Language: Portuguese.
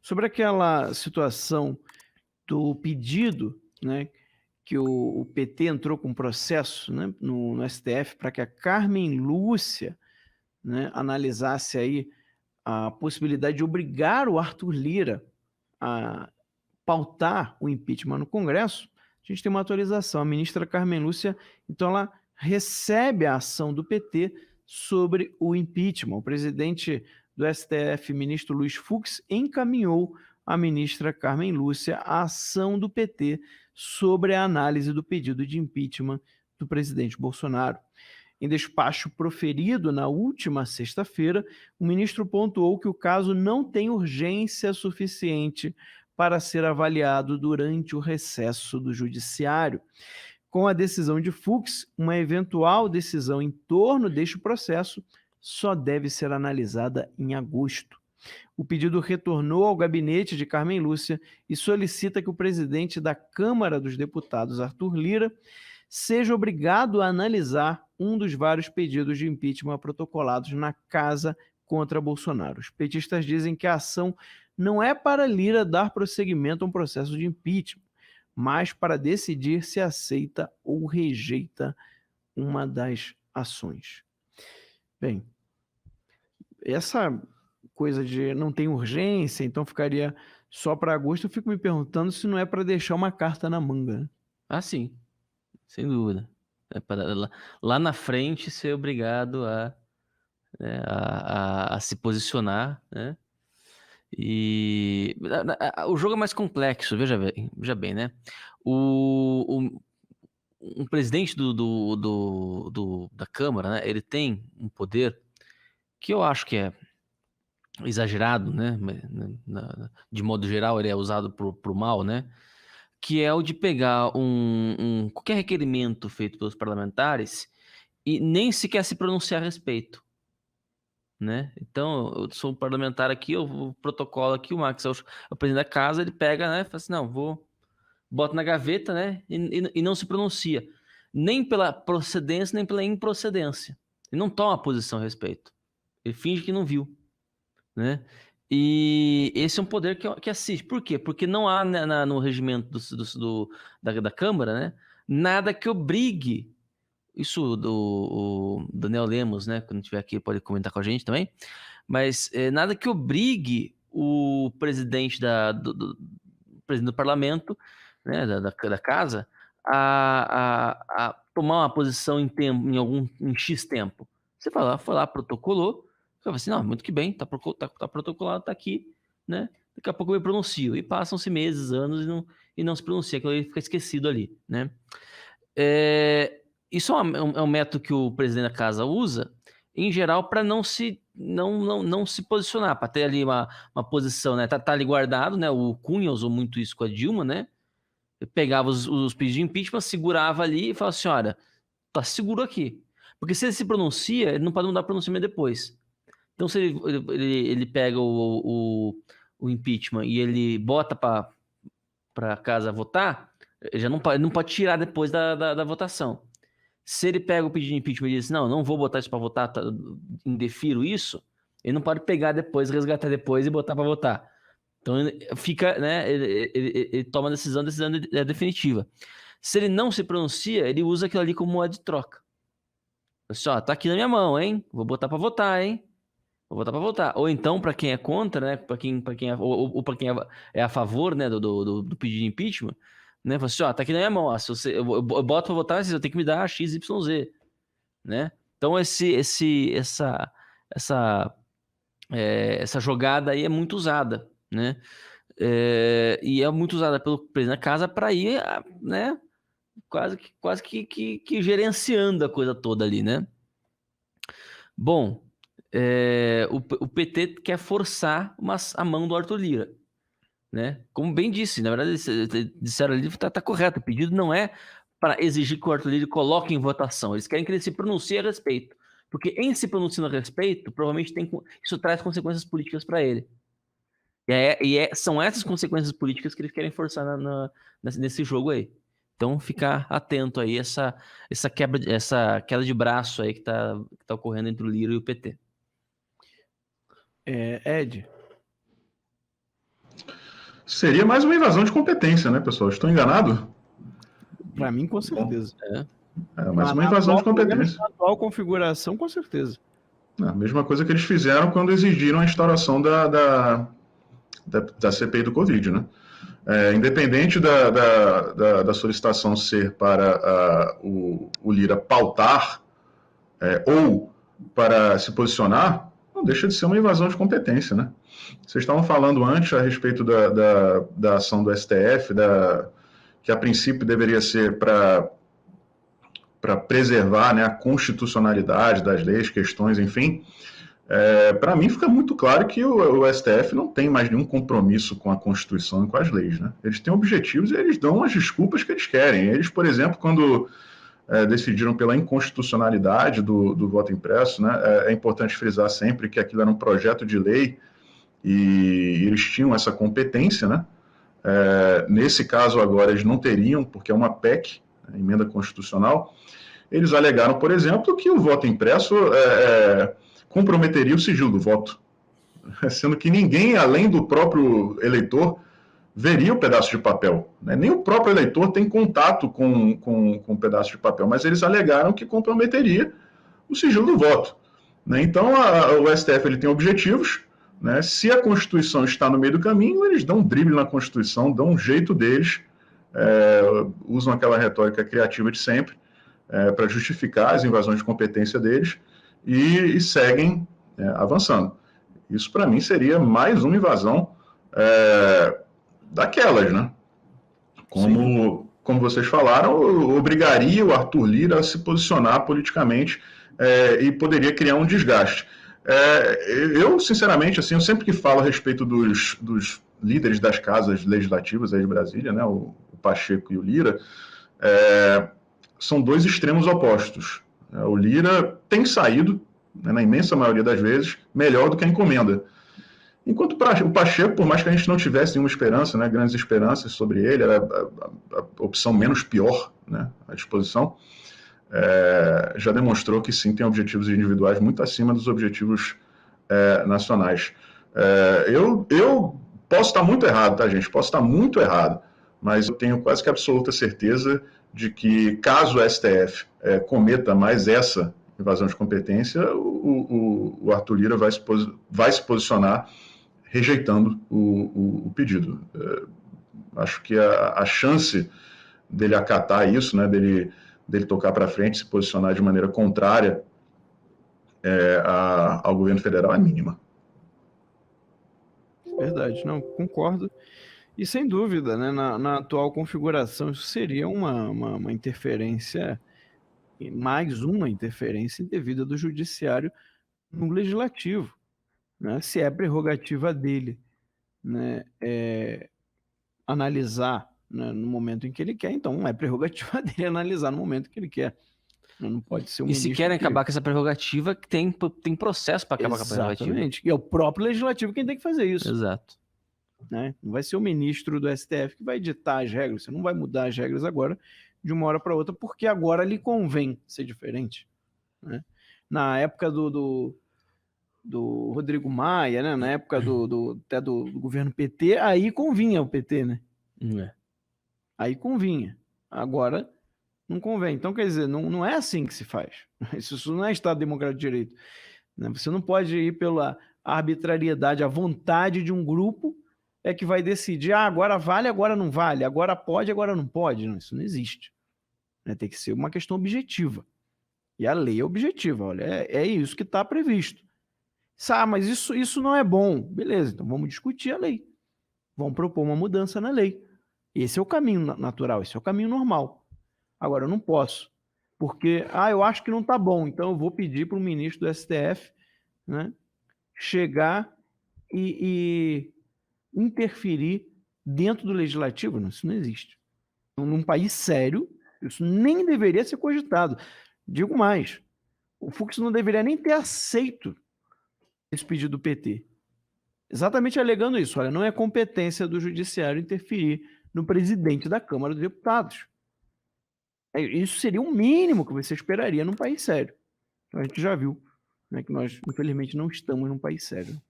Sobre aquela situação do pedido, né, que o PT entrou com processo, né, no STF para que a Carmen Lúcia, né, analisasse aí a possibilidade de obrigar o Arthur Lira a pautar o impeachment no Congresso, a gente tem uma atualização. A ministra Carmen Lúcia, então, ela recebe a ação do PT sobre o impeachment. O presidente do STF, ministro Luiz Fux, encaminhou à ministra Carmen Lúcia a ação do PT sobre a análise do pedido de impeachment do presidente Bolsonaro. Em despacho proferido na última sexta-feira, o ministro pontuou que o caso não tem urgência suficiente para ser avaliado durante o recesso do Judiciário. Com a decisão de Fux, uma eventual decisão em torno deste processo só deve ser analisada em agosto. O pedido retornou ao gabinete de Carmen Lúcia e solicita que o presidente da Câmara dos Deputados, Arthur Lira, seja obrigado a analisar um dos vários pedidos de impeachment protocolados na casa contra Bolsonaro. Os petistas dizem que a ação não é para Lira dar prosseguimento a um processo de impeachment, mas para decidir se aceita ou rejeita uma das ações. Bem, essa coisa de não tem urgência, então ficaria só para agosto, eu fico me perguntando se não é para deixar uma carta na manga, né? Ah, sim, sem dúvida. É para lá na frente ser obrigado a se posicionar, né? E o jogo é mais complexo, veja bem, né? Um presidente da Câmara, né? Ele tem um poder que eu acho que é exagerado, né? De modo geral, ele é usado pro mal, né? Que é o de pegar qualquer requerimento feito pelos parlamentares e nem sequer se pronunciar a respeito, né? Então, eu sou um parlamentar aqui, o protocolo aqui, o Max é o presidente da casa, ele pega, né? Fala assim, não, bota na gaveta, né? E não se pronuncia. Nem pela procedência, nem pela improcedência. Ele não toma posição a respeito. Ele finge que não viu, né? E esse é um poder que assiste. Por quê? Porque não há no regimento da Câmara, né, nada que obrigue. Isso o Daniel Lemos, né, quando estiver aqui, pode comentar com a gente também. Mas nada que obrigue o presidente presidente do parlamento, né, da casa, a tomar uma posição em X tempo. Você foi lá, protocolou, você fala assim, não, muito que bem, tá protocolado, tá aqui, né? Daqui a pouco eu me pronuncio. E passam-se meses, anos e não se pronuncia, aquilo aí fica esquecido ali, né? Isso é um método que o presidente da casa usa, em geral, para não se posicionar, para ter ali uma posição, né? Tá ali guardado, né? O Cunha usou muito isso com a Dilma, né? Ele pegava os pedidos de impeachment, segurava ali e falava assim: olha, tá seguro aqui. Porque se ele se pronuncia, ele não pode mudar pronunciamento depois. Então, se ele pega o impeachment e ele bota para a casa votar, ele não pode tirar depois da votação. Se ele pega o pedido de impeachment e diz, não vou botar isso para votar, indefiro isso, ele não pode pegar depois, resgatar depois e botar para votar. Então fica, né? Ele toma a decisão é definitiva. Se ele não se pronuncia, ele usa aquilo ali como moeda de troca. Assim, ó, tá aqui na minha mão, hein? Vou botar para votar, hein? Vou botar para votar. Ou então, para quem é contra, né? Para quem ou para quem é a favor, né? Do pedido de impeachment, né? Fala assim, ó, tá aqui na minha mão. Ó, se eu boto para votar, você tem que me dar X, Y, Z, né? Então essa jogada aí é muito usada, né? E é muito usada pelo presidente da casa para ir, né? Quase que gerenciando a coisa toda ali, né? Bom, o PT quer forçar a mão do Arthur Lira, né? Como bem disse, na verdade, eles disseram ali, tá correto, o pedido não é para exigir que o Arthur Lira coloque em votação, eles querem que ele se pronuncie a respeito, porque em se pronunciando a respeito, provavelmente isso traz consequências políticas para ele. São essas consequências políticas que eles querem forçar nesse jogo aí. Então, ficar atento aí essa queda de braço aí que tá ocorrendo entre o Lira e o PT. Ed? Seria mais uma invasão de competência, né, pessoal? Estou enganado? Para mim, com certeza. É mais uma invasão de competência. Na atual configuração, com certeza. A mesma coisa que eles fizeram quando exigiram a instauração da CPI do Covid, né? Independente da solicitação ser para o Lira pautar ou para se posicionar, não deixa de ser uma invasão de competência, né? Vocês estavam falando antes a respeito da ação do STF, que a princípio deveria ser para preservar, né, a constitucionalidade das leis, questões, enfim. Para mim fica muito claro que o STF não tem mais nenhum compromisso com a Constituição e com as leis, né? Eles têm objetivos e eles dão as desculpas que eles querem. Eles, por exemplo, quando decidiram pela inconstitucionalidade do voto impresso, né, é importante frisar sempre que aquilo era um projeto de lei e eles tinham essa competência, né? Nesse caso agora eles não teriam, porque é uma PEC, emenda constitucional. Eles alegaram, por exemplo, que o voto impresso comprometeria o sigilo do voto, sendo que ninguém, além do próprio eleitor, veria o pedaço de papel, né? Nem o próprio eleitor tem contato com o pedaço de papel, mas eles alegaram que comprometeria o sigilo do voto, né? Então, o STF ele tem objetivos, né? Se a Constituição está no meio do caminho, eles dão um drible na Constituição, dão um jeito deles, usam aquela retórica criativa de sempre, para justificar as invasões de competência deles e seguem avançando. Isso, para mim, seria mais uma invasão daquelas, né? Como vocês falaram, obrigaria o Arthur Lira a se posicionar politicamente e poderia criar um desgaste. Eu, sinceramente, assim, eu sempre que falo a respeito dos líderes das casas legislativas aí de Brasília, né, o Pacheco e o Lira, são dois extremos opostos. O Lira tem saído, né, na imensa maioria das vezes, melhor do que a encomenda. Enquanto o Pacheco, por mais que a gente não tivesse nenhuma esperança, né, grandes esperanças sobre ele, era a opção menos pior, né, à disposição, já demonstrou que sim, tem objetivos individuais muito acima dos objetivos nacionais. Eu posso estar muito errado, tá, gente? Posso estar muito errado, mas eu tenho quase que absoluta certeza de que, caso o STF cometa mais essa invasão de competência, o Arthur Lira vai se posicionar rejeitando o pedido. Acho que a chance dele acatar isso, né, dele tocar para frente, se posicionar de maneira contrária ao governo federal é mínima. Verdade, não, concordo. E sem dúvida, né, na atual configuração, isso seria uma interferência, mais uma interferência indevida do judiciário no legislativo, né? Se é prerrogativa dele, né, analisar, né, no momento em que ele quer, então é prerrogativa dele analisar no momento que ele quer. Não pode ser um E se ministro querem acabar com essa prerrogativa, tem processo para acabar com a prerrogativa. Exatamente. E é o próprio legislativo quem tem que fazer isso. Exato. Né? Não vai ser o ministro do STF que vai ditar as regras. Você não vai mudar as regras agora de uma hora para outra, porque agora lhe convém ser diferente. Né? Na época do Rodrigo Maia, né? Na época até do governo PT, aí convinha o PT, né? Aí convinha. Agora não convém. Então, quer dizer, não é assim que se faz. Isso não é Estado Democrático de Direito. Né? Você não pode ir pela arbitrariedade, a vontade de um grupo é que vai decidir, agora vale, agora não vale, agora pode, agora não pode. Não, isso não existe. Tem que ser uma questão objetiva. E a lei é objetiva. Olha, é isso que está previsto. Mas isso não é bom. Beleza, então vamos discutir a lei. Vamos propor uma mudança na lei. Esse é o caminho natural, esse é o caminho normal. Agora, eu não posso, porque eu acho que não está bom, então eu vou pedir para o ministro do STF, né, chegar e interferir dentro do legislativo. Não, isso não existe. Num país sério, isso nem deveria ser cogitado. Digo mais, o Fux não deveria nem ter aceito esse pedido do PT. Exatamente alegando isso. Olha, não é competência do judiciário interferir no presidente da Câmara dos Deputados. Isso seria o mínimo que você esperaria num país sério. Então, a gente já viu, né, que nós, infelizmente, não estamos num país sério.